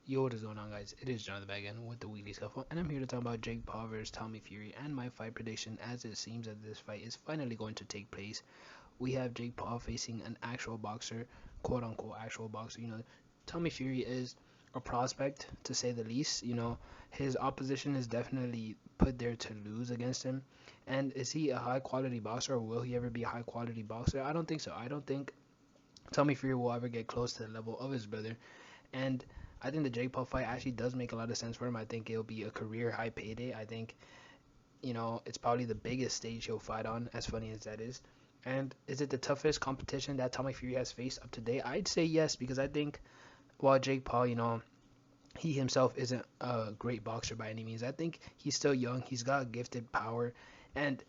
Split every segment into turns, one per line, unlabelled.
Yo, what is going on, guys? It is Jonathan back again with the Weekly Scuffle, and I'm here to talk about Jake Paul versus Tommy Fury and my fight prediction, as it seems that this fight is finally going to take place. We have Jake Paul facing an actual boxer, quote unquote actual boxer. Tommy Fury is a prospect, to say the least. His opposition is definitely put there to lose against him. And is he a high quality boxer, or will he ever be a high quality boxer? I don't think so. I don't think Tommy Fury will ever get close to the level of his brother. And I think the Jake Paul fight actually does make a lot of sense for him. I think it'll be a career high payday. I think, it's probably the biggest stage he'll fight on, as funny as that is. And is it the toughest competition that Tommy Fury has faced up to date? I'd say yes, because I think while Jake Paul, he himself isn't a great boxer by any means. I think he's still young. He's got gifted power, and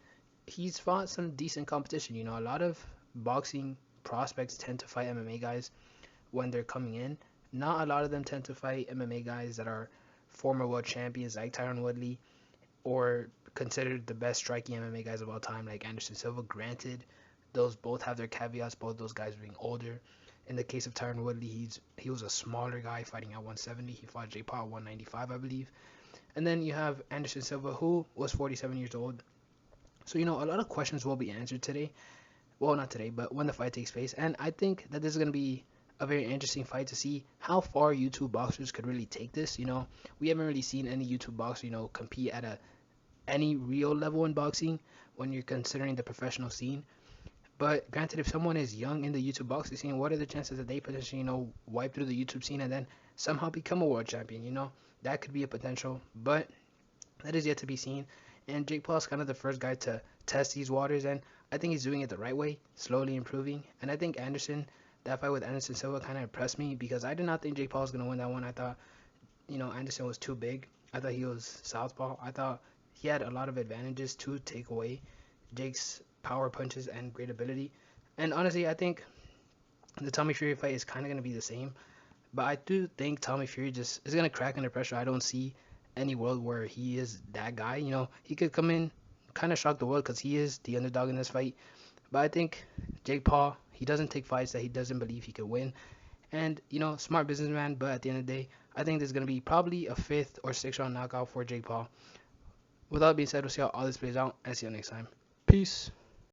he's fought some decent competition. A lot of boxing prospects tend to fight MMA guys when they're coming in. Not a lot of them tend to fight MMA guys that are former world champions like Tyron Woodley or considered the best striking MMA guys of all time like Anderson Silva. Granted, those both have their caveats, both those guys being older. In the case of Tyron Woodley, he was a smaller guy fighting at 170. He fought Jake Paul at 195, I believe. And then you have Anderson Silva, who was 47 years old. So, a lot of questions will be answered today. Well, not today, but when the fight takes place. And I think that this is going to be a very interesting fight to see how far YouTube boxers could really take this. We haven't really seen any YouTube boxer, compete at any real level in boxing when you're considering the professional scene. But granted, if someone is young in the YouTube boxing scene, what are the chances that they potentially, wipe through the YouTube scene and then somehow become a world champion? That could be a potential, but that is yet to be seen. And Jake Paul's kind of the first guy to test these waters, and I think he's doing it the right way, slowly improving. And I think that fight with Anderson Silva kind of impressed me because I did not think Jake Paul was going to win that one. I thought, Anderson was too big. I thought he was southpaw. I thought he had a lot of advantages to take away Jake's power punches and great ability. And honestly, I think the Tommy Fury fight is kind of going to be the same. But I do think Tommy Fury just is going to crack under pressure. I don't see any world where he is that guy. He could come in, kind of shock the world because he is the underdog in this fight. But I think Jake Paul, he doesn't take fights that he doesn't believe he could win. And, smart businessman. But at the end of the day, I think there's going to be probably a fifth or sixth round knockout for Jake Paul. With all that being said, we'll see how all this plays out and see you next time. Peace.